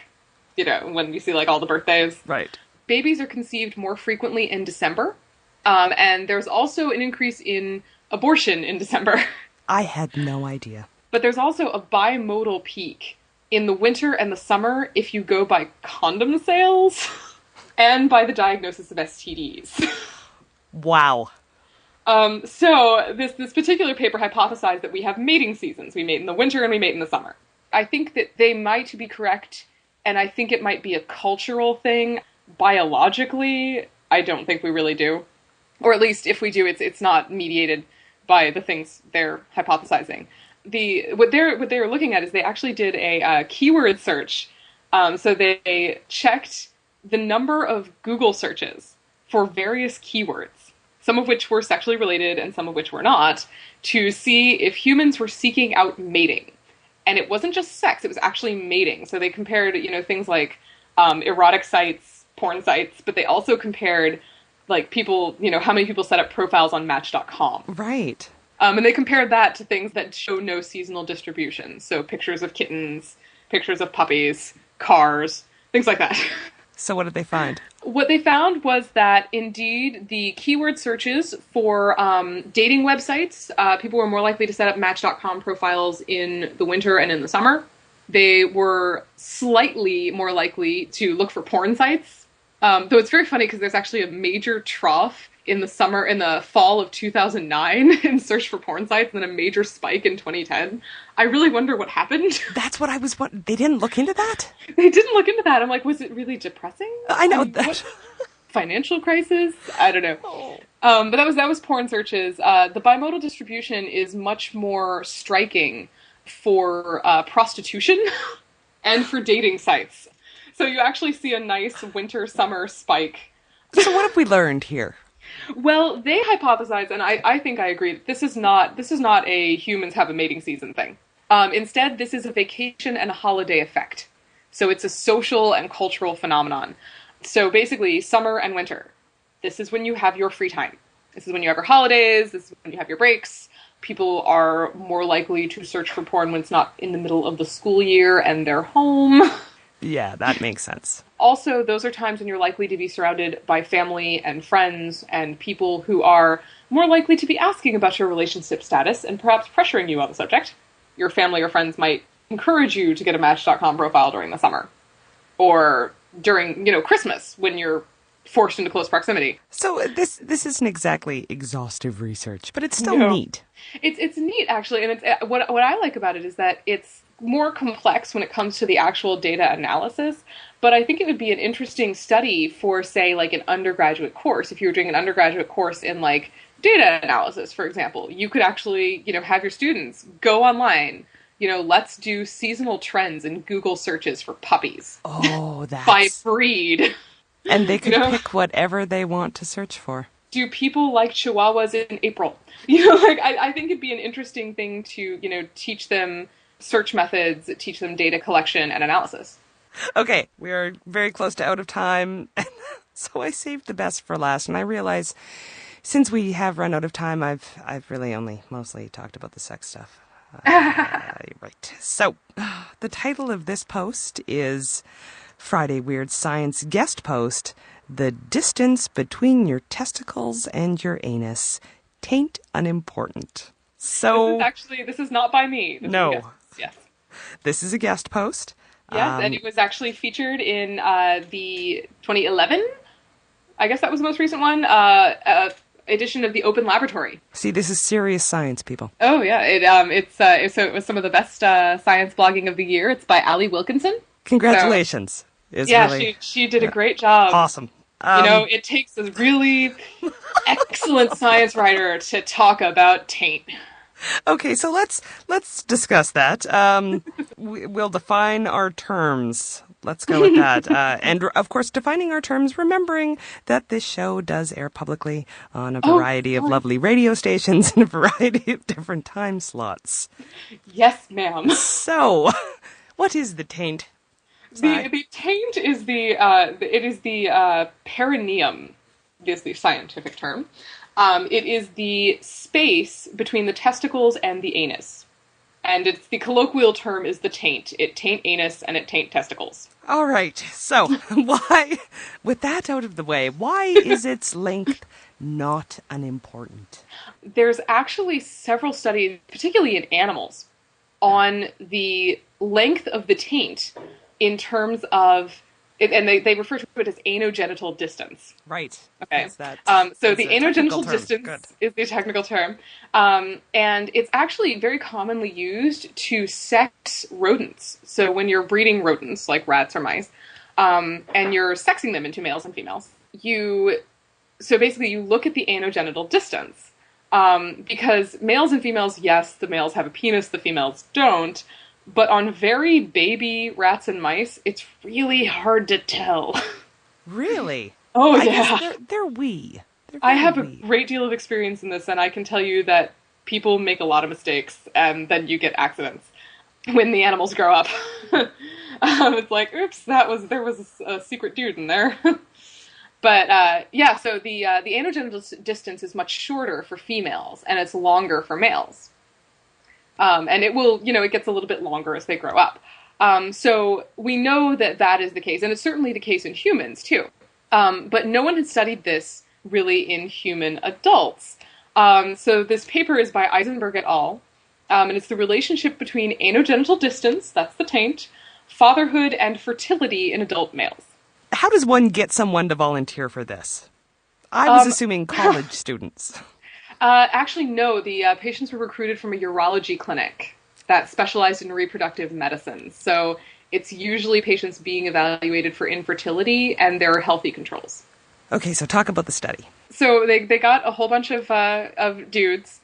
when you see, like, all the birthdays. Right. Babies are conceived more frequently in December, and there's also an increase in abortion in December. I had no idea. But there's also a bimodal peak in the winter and the summer if you go by condom sales and by the diagnosis of STDs. Wow. So this particular paper hypothesized that we have mating seasons. We mate in the winter and we mate in the summer. I think that they might be correct, and I think it might be a cultural thing. Biologically, I don't think we really do. Or at least if we do, it's not mediated by the things they're hypothesizing. What they're looking at is they actually did a keyword search. So they checked the number of Google searches for various keywords, some of which were sexually related and some of which were not, to see if humans were seeking out mating. And it wasn't just sex, it was actually mating. So they compared, things like erotic sites, porn sites, but they also compared, like, people, how many people set up profiles on Match.com. Right. And they compared that to things that show no seasonal distribution. So pictures of kittens, pictures of puppies, cars, things like that. So what did they find? What they found was that, indeed, the keyword searches for dating websites, people were more likely to set up Match.com profiles in the winter and in the summer. They were slightly more likely to look for porn sites. Though it's very funny because there's actually a major trough in the fall of 2009 in search for porn sites, and then a major spike in 2010. I really wonder what happened. That's what I was wondering. They didn't look into that? They didn't look into that. I'm like, was it really depressing? I know that. Financial crisis? I don't know. Oh. But that was porn searches. The bimodal distribution is much more striking for prostitution and for dating sites. So you actually see a nice winter-summer spike. So what have we learned here? Well, they hypothesize, and I think I agree, that this is not a humans have a mating season thing. Instead, this is a vacation and a holiday effect. So it's a social and cultural phenomenon. So basically, summer and winter. This is when you have your free time. This is when you have your holidays. This is when you have your breaks. People are more likely to search for porn when it's not in the middle of the school year and they're home. Yeah, that makes sense. Also, those are times when you're likely to be surrounded by family and friends and people who are more likely to be asking about your relationship status and perhaps pressuring you on the subject. Your family or friends might encourage you to get a Match.com profile during the summer. Or during, Christmas, when you're forced into close proximity. So this isn't exactly exhaustive research, but it's still neat. It's neat, actually, and it's what I like about it is that it's more complex when it comes to the actual data analysis, but I think it would be an interesting study for, say, like an undergraduate course. If you were doing an undergraduate course in, like, data analysis, for example, you could actually, have your students go online, let's do seasonal trends and Google searches for puppies. Oh, that's... by breed. And they could pick whatever they want to search for. Do people like Chihuahuas in April? I think it'd be an interesting thing to, teach them search methods, teach them data collection and analysis. Okay, we are very close to out of time, so I saved the best for last, and I realize since we have run out of time, I've really only mostly talked about the sex stuff. Right. So, the title of this post is Friday Weird Science Guest Post, The Distance Between Your Testicles and Your Anus Tain't Unimportant. So this is not by me. Yes. This is a guest post. Yes, and it was actually featured in the 2011, I guess that was the most recent one, edition of the Open Laboratory. See, this is serious science, people. Oh yeah, it was some of the best science blogging of the year. It's by Allie Wilkinson. Congratulations. She did a great job. Awesome. It takes a really excellent science writer to talk about taint. Okay, so let's discuss that. We'll define our terms. Let's go with that. And of course, defining our terms, remembering that this show does air publicly on a variety of lovely radio stations and a variety of different time slots. Yes, ma'am. So, what is the taint? The taint is the perineum, is the scientific term. It is the space between the testicles and the anus. And it's the colloquial term is the taint. It taint anus and it taint testicles. All right. So, why, with that out of the way, why is its length not unimportant? There's actually several studies, particularly in animals, on the length of the taint in terms of, and they refer to it as anogenital distance. Right. Okay. So the anogenital distance is the technical term. And it's actually very commonly used to sex rodents. So when you're breeding rodents, like rats or mice, and you're sexing them into males and females, so basically you look at the anogenital distance. Because males and females, yes, the males have a penis, the females don't. But on very baby rats and mice, it's really hard to tell. Really? Oh, I yeah. guess they're wee. I have a great deal of experience in this, and I can tell you that people make a lot of mistakes, and then you get accidents when the animals grow up. It's like, oops, there was a secret dude in there. But, so the anogenital distance is much shorter for females, and it's longer for males. And it will, it gets a little bit longer as they grow up. So we know that is the case, and it's certainly the case in humans, too. But no one has studied this really in human adults. So this paper is by Eisenberg et al., and it's the relationship between anogenital distance, that's the taint, fatherhood, and fertility in adult males. How does one get someone to volunteer for this? I was assuming college students. Actually, no. The patients were recruited from a urology clinic that specialized in reproductive medicine. So it's usually patients being evaluated for infertility, and there are healthy controls. Okay, so talk about the study. So they got a whole bunch of dudes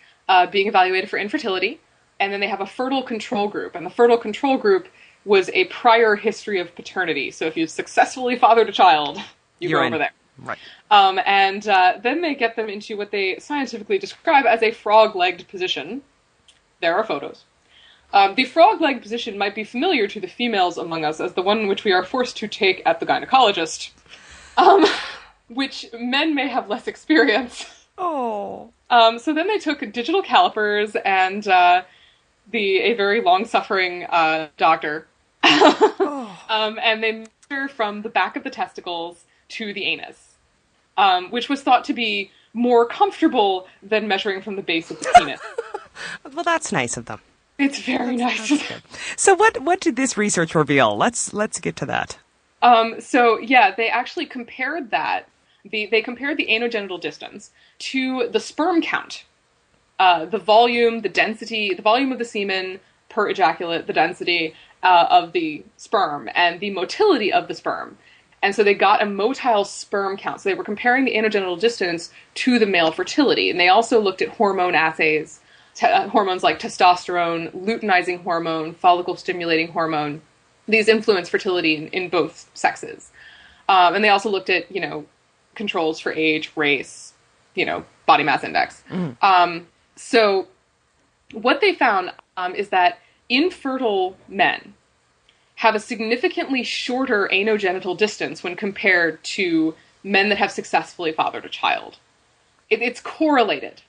being evaluated for infertility, and then they have a fertile control group. And the fertile control group was a prior history of paternity. So if you successfully fathered a child, you're over there. Right. And then they get them into what they scientifically describe as a frog-legged position. There are photos. The frog-legged position might be familiar to the females among us as the one which we are forced to take at the gynecologist, which men may have less experience. Oh. So then they took digital calipers and a very long-suffering doctor, and they from the back of the testicles to the anus, which was thought to be more comfortable than measuring from the base of the penis. Well, that's nice of them. It's very nice. That's good. So what did this research reveal? Let's get to that. They actually compared that. They compared the anogenital distance to the sperm count, the volume, the density, the volume of the semen per ejaculate, the density of the sperm, and the motility of the sperm. And so they got a motile sperm count. So they were comparing the anogenital distance to the male fertility. And they also looked at hormone assays, hormones like testosterone, luteinizing hormone, follicle-stimulating hormone. These influence fertility in both sexes. And they also looked at, controls for age, race, body mass index. So what they found is that infertile men have a significantly shorter anogenital distance when compared to men that have successfully fathered a child. It's correlated.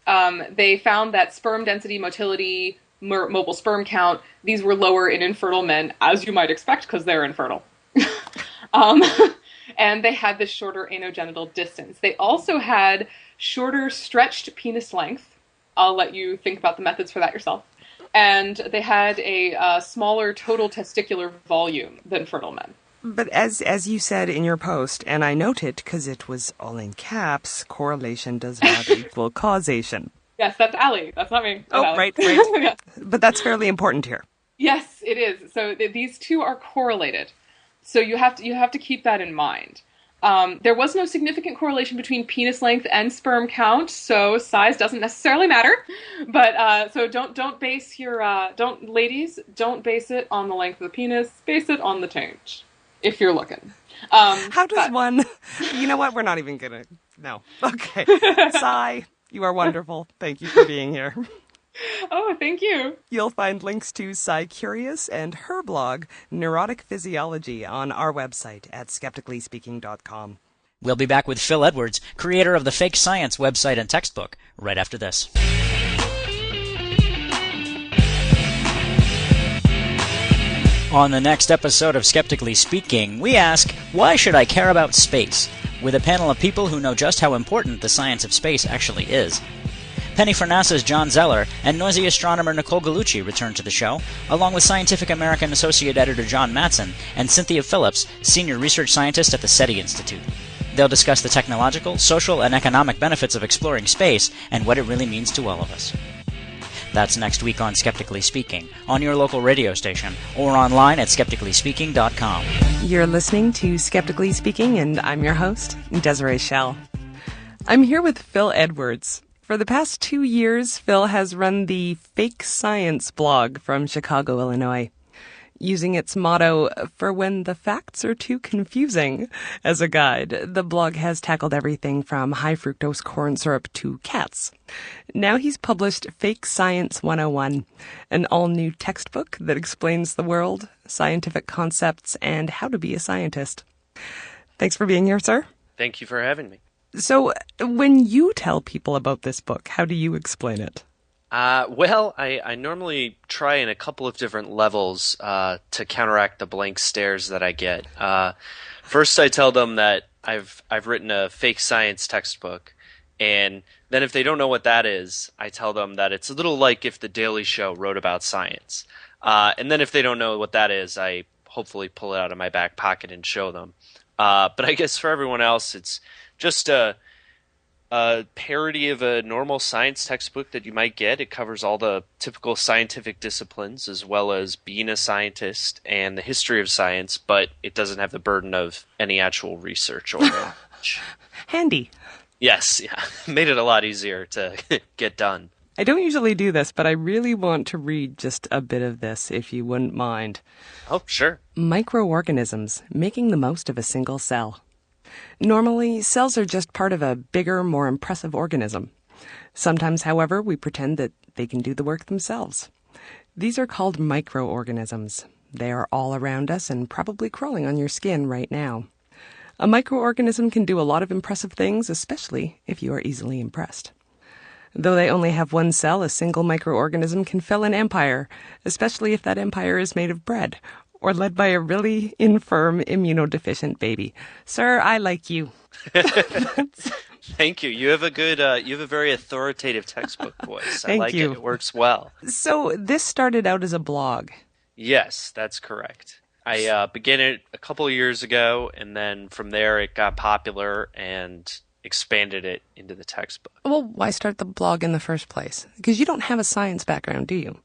They found that sperm density, motility, mobile sperm count, these were lower in infertile men, as you might expect, because they're infertile. And they had this shorter anogenital distance. They also had shorter stretched penis length. I'll let you think about the methods for that yourself. And they had a smaller total testicular volume than fertile men. But as you said in your post, and I noted because it was all in caps, correlation does not equal causation. Yes, that's Allie. That's not me. That's right. Yeah. But that's fairly important here. Yes, it is. So these two are correlated. So you have to keep that in mind. There was no significant correlation between penis length and sperm count, so size doesn't necessarily matter. But so don't base your ladies, don't base it on the length of the penis. Base it on the taint, if you're looking. How does one? You know what? We're not even gonna. No. Okay. Cy, you are wonderful. Thank you for being here. Oh, thank you. You'll find links to Scicurious and her blog, Neurotic Physiology, on our website at skepticallyspeaking.com. We'll be back with Phil Edwards, creator of the Fake Science website and textbook, right after this. On the next episode of Skeptically Speaking, we ask, why should I care about space? With a panel of people who know just how important the science of space actually is. Penny for NASA's John Zeller and noisy astronomer Nicole Gallucci return to the show, along with Scientific American Associate Editor John Matson and Cynthia Phillips, Senior Research Scientist at the SETI Institute. They'll discuss the technological, social, and economic benefits of exploring space and what it really means to all of us. That's next week on Skeptically Speaking, on your local radio station, or online at skepticallyspeaking.com. You're listening to Skeptically Speaking, and I'm your host, Desiree Schell. I'm here with Phil Edwards. For the past 2 years, Phil has run the Fake Science blog from Chicago, Illinois, using its motto, "For when the facts are too confusing," as a guide. The blog has tackled everything from high fructose corn syrup to cats. Now he's published Fake Science 101, an all-new textbook that explains the world, scientific concepts, and how to be a scientist. Thanks for being here, sir. Thank you for having me. So, when you tell people about this book, how do you explain it? Well, I normally try in a couple of different levels to counteract the blank stares that I get. First, I tell them that I've written a fake science textbook, and then if they don't know what that is, I tell them that it's a little like if The Daily Show wrote about science. And then if they don't know what that is, I hopefully pull it out of my back pocket and show them. But I guess for everyone else, it's just a parody of a normal science textbook that you might get. It covers all the typical scientific disciplines as well as being a scientist and the history of science, but it doesn't have the burden of any actual research or knowledge. Handy. Yes, yeah. Made it a lot easier to get done. I don't usually do this, but I really want to read just a bit of this, if you wouldn't mind. Oh, sure. Microorganisms, making the most of a single cell. Normally, cells are just part of a bigger, more impressive organism. Sometimes, however, we pretend that they can do the work themselves. These are called microorganisms. They are all around us and probably crawling on your skin right now. A microorganism can do a lot of impressive things, especially if you are easily impressed. Though they only have one cell, a single microorganism can fill an empire, especially if that empire is made of bread, or led by a really infirm immunodeficient baby. Sir, I like you. Thank you. You have a very authoritative textbook voice. I like you. it. It works well. So this started out as a blog. Yes, that's correct. I began it a couple of years ago, and then from there it got popular and expanded it into the textbook. Well, why start the blog in the first place? Because you don't have a science background, do you?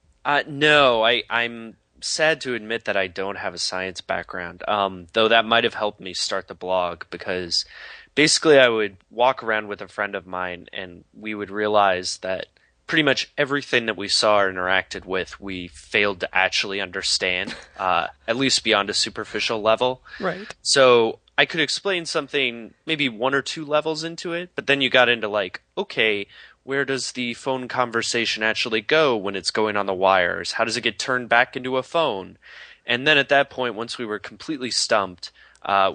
No, I'm sad to admit that I don't have a science background, though that might have helped me start the blog, because basically I would walk around with a friend of mine and we would realize that pretty much everything that we saw or interacted with, we failed to actually understand, at least beyond a superficial level. Right. So I could explain something maybe 1 or 2 levels into it, but then you got into like, okay, where does the phone conversation actually go when it's going on the wires? How does it get turned back into a phone? And then at that point, once we were completely stumped,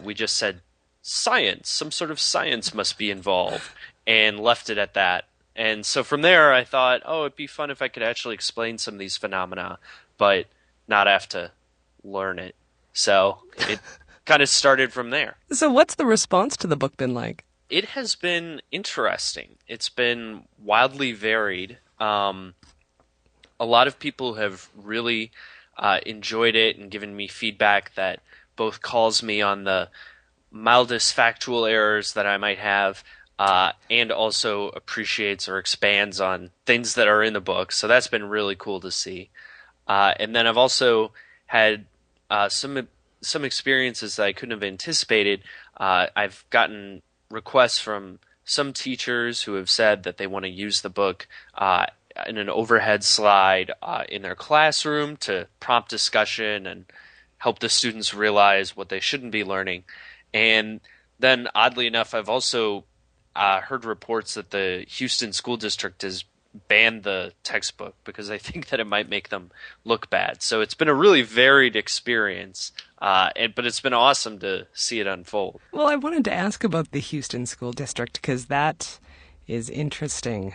we just said, science, some sort of science must be involved, and left it at that. And so from there, I thought, oh, it'd be fun if I could actually explain some of these phenomena, but not have to learn it. So it kind of started from there. So what's the response to the book been like? It has been interesting. It's been wildly varied. A lot of people have really enjoyed it and given me feedback that both calls me on the mildest factual errors that I might have, and also appreciates or expands on things that are in the book. So that's been really cool to see. And then I've also had some experiences that I couldn't have anticipated. I've gotten requests from some teachers who have said that they want to use the book in an overhead slide in their classroom to prompt discussion and help the students realize what they shouldn't be learning. And then, oddly enough, I've also heard reports that the Houston School District has banned the textbook because they think that it might make them look bad. So it's been a really varied experience, but it's been awesome to see it unfold. Well, I wanted to ask about the Houston School District because that is interesting.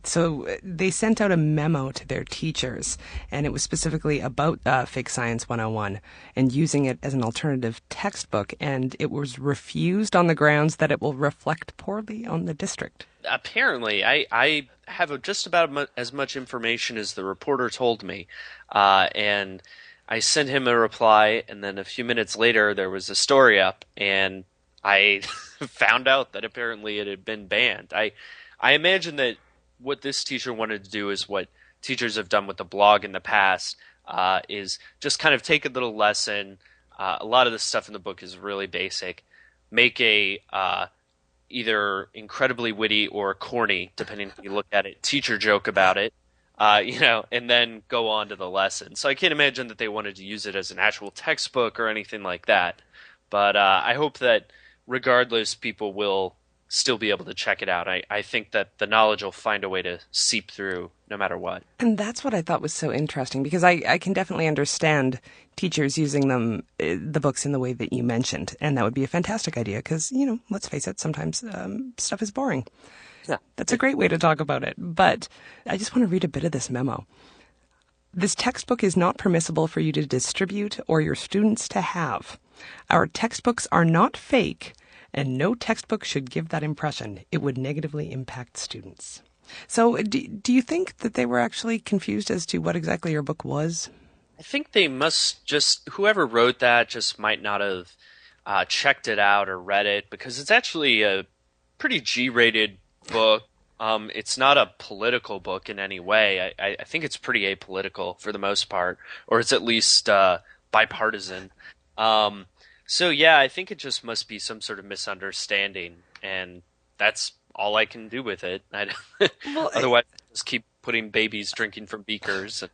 So they sent out a memo to their teachers, and it was specifically about Fake Science 101 and using it as an alternative textbook, and it was refused on the grounds that it will reflect poorly on the district. Apparently, I have just about as much information as the reporter told me, and I sent him a reply, and then a few minutes later there was a story up, and I found out that apparently it had been banned. I imagine that what this teacher wanted to do is what teachers have done with the blog in the past, is just kind of take a little lesson. A lot of the stuff in the book is really basic. Make a either incredibly witty or corny, depending on how you look at it, teacher joke about it, and then go on to the lesson. So I can't imagine that they wanted to use it as an actual textbook or anything like that. But I hope that regardless, people will still be able to check it out. I think that the knowledge will find a way to seep through no matter what. And that's what I thought was so interesting, because I can definitely understand teachers using the books in the way that you mentioned. And that would be a fantastic idea because, let's face it, sometimes stuff is boring. Yeah. That's a great way to talk about it. But I just want to read a bit of this memo. This textbook is not permissible for you to distribute or your students to have. Our textbooks are not fake, and no textbook should give that impression. It would negatively impact students. So do you think that they were actually confused as to what exactly your book was? I think they must whoever wrote that just might not have checked it out or read it, because it's actually a pretty G-rated book. It's not a political book in any way. I think it's pretty apolitical for the most part, or it's at least bipartisan. So yeah, I think it just must be some sort of misunderstanding, and that's all I can do with it. Otherwise, I just keep putting babies drinking from beakers and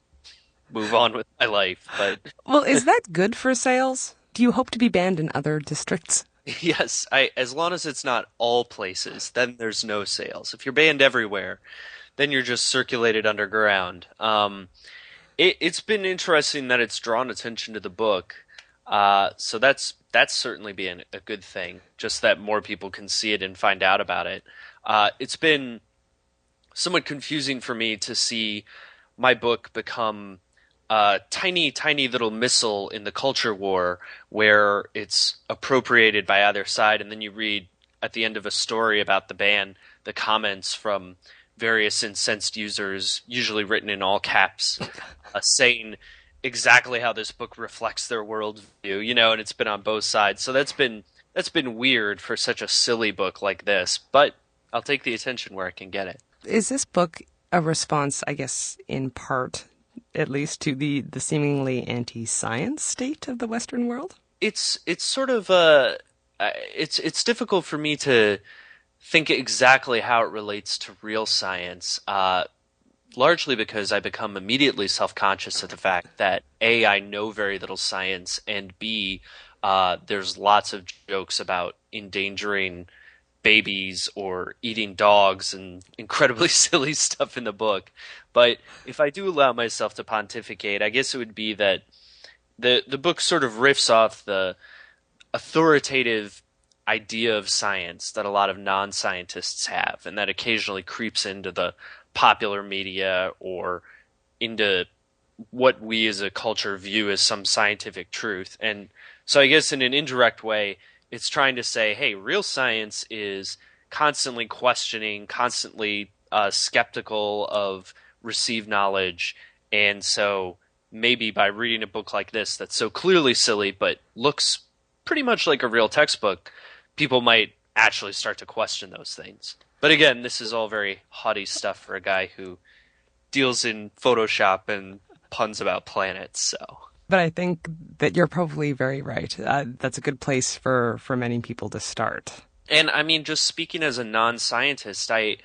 move on with my life. But well, is that good for sales? Do you hope to be banned in other districts? Yes, as long as it's not all places, then there's no sales. If you're banned everywhere, then you're just circulated underground. It's been interesting that it's drawn attention to the book. So that's certainly been a good thing, just that more people can see it and find out about it. It's been somewhat confusing for me to see my book become tiny, tiny little missile in the culture war where it's appropriated by either side, and then you read at the end of a story about the ban the comments from various incensed users, usually written in all caps, saying exactly how this book reflects their worldview, and it's been on both sides. So that's been weird for such a silly book like this, but I'll take the attention where I can get it. Is this book a response, I guess, in part, at least, to the seemingly anti-science state of the Western world? It's sort of it's difficult for me to think exactly how it relates to real science, largely because I become immediately self-conscious of the fact that A, I know very little science, and B, there's lots of jokes about endangering babies or eating dogs and incredibly silly stuff in the book. But if I do allow myself to pontificate, I guess it would be that the book sort of riffs off the authoritative idea of science that a lot of non-scientists have, and that occasionally creeps into the popular media or into what we as a culture view as some scientific truth. And so I guess in an indirect way, it's trying to say, hey, real science is constantly questioning, constantly skeptical of received knowledge. And so maybe by reading a book like this that's so clearly silly but looks pretty much like a real textbook, people might actually start to question those things. But again, this is all very haughty stuff for a guy who deals in Photoshop and puns about planets, so... But I think that you're probably very right. That's a good place for many people to start. And I mean, just speaking as a non-scientist, I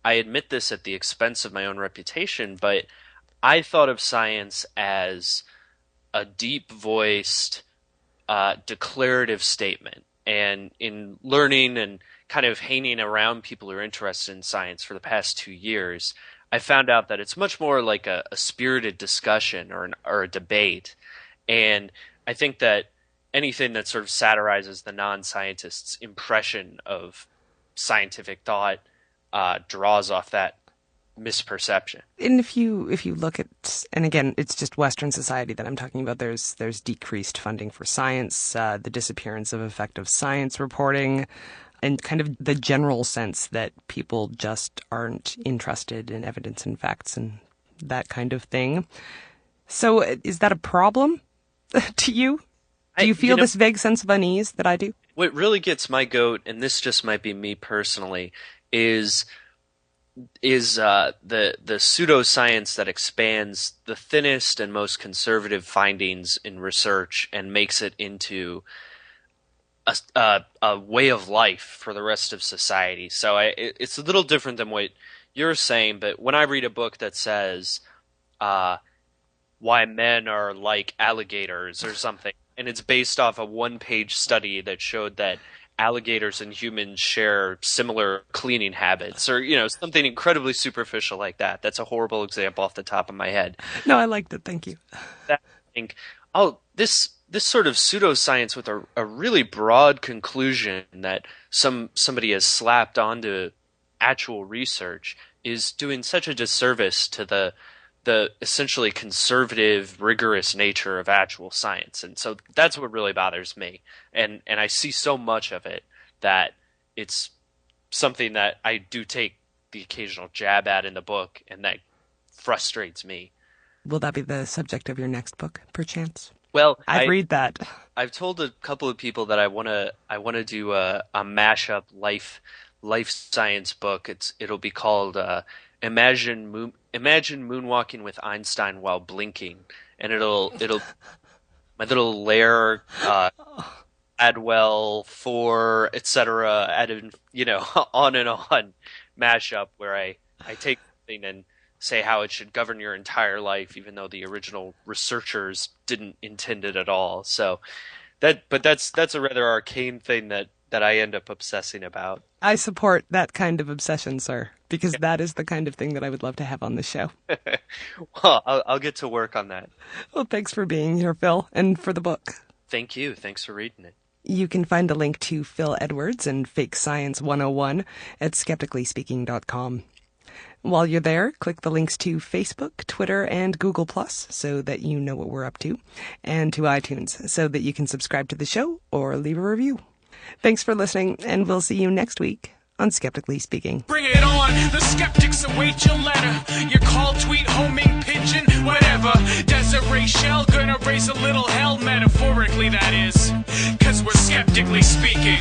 admit this at the expense of my own reputation, but I thought of science as a deep-voiced, declarative statement. And in learning and kind of hanging around people who are interested in science for the past 2 years, I found out that it's much more like a spirited discussion or a debate. And I think that anything that sort of satirizes the non-scientist's impression of scientific thought draws off that misperception. And if you look at, and again, it's just Western society that I'm talking about, there's decreased funding for science, the disappearance of effective science reporting, and kind of the general sense that people just aren't interested in evidence and facts and that kind of thing. So is that a problem to you? Do you feel this vague sense of unease that I do? What really gets my goat, and this just might be me personally, is the pseudoscience that expands the thinnest and most conservative findings in research and makes it into a way of life for the rest of society. So it's a little different than what you're saying, but when I read a book that says why men are like alligators or something, and it's based off a one-page study that showed that alligators and humans share similar cleaning habits, or something incredibly superficial like that. That's a horrible example off the top of my head. No, I liked it. Thank you. I think, this sort of pseudoscience with a really broad conclusion that somebody has slapped onto actual research is doing such a disservice to the essentially conservative, rigorous nature of actual science. And so that's what really bothers me. And I see so much of it that it's something that I do take the occasional jab at in the book, and that frustrates me. Will that be the subject of your next book, perchance? Well, I'd read that. I've told a couple of people that I want to do a mashup life science book. It'll be called Imagine Moonwalking with Einstein While Blinking, and it'll my little lair, Adwell, 4, etc. added, on and on mashup where I take something and say how it should govern your entire life, even though the original researchers didn't intend it at all. So that's a rather arcane thing that I end up obsessing about. I support that kind of obsession, sir, because that is the kind of thing that I would love to have on the show. Well, I'll get to work on that. Well, thanks for being here, Phil, and for the book. Thank you. Thanks for reading it. You can find a link to Phil Edwards and Fake Science 101 at skepticallyspeaking.com. While you're there, click the links to Facebook, Twitter, and Google+, so that you know what we're up to, and to iTunes, so that you can subscribe to the show or leave a review. Thanks for listening, and we'll see you next week on Skeptically Speaking. Bring it on, the skeptics await your letter. Your call, tweet, homing, pigeon, whatever. Desiree Shell gonna raise a little hell, metaphorically that is. 'Cause we're skeptically speaking.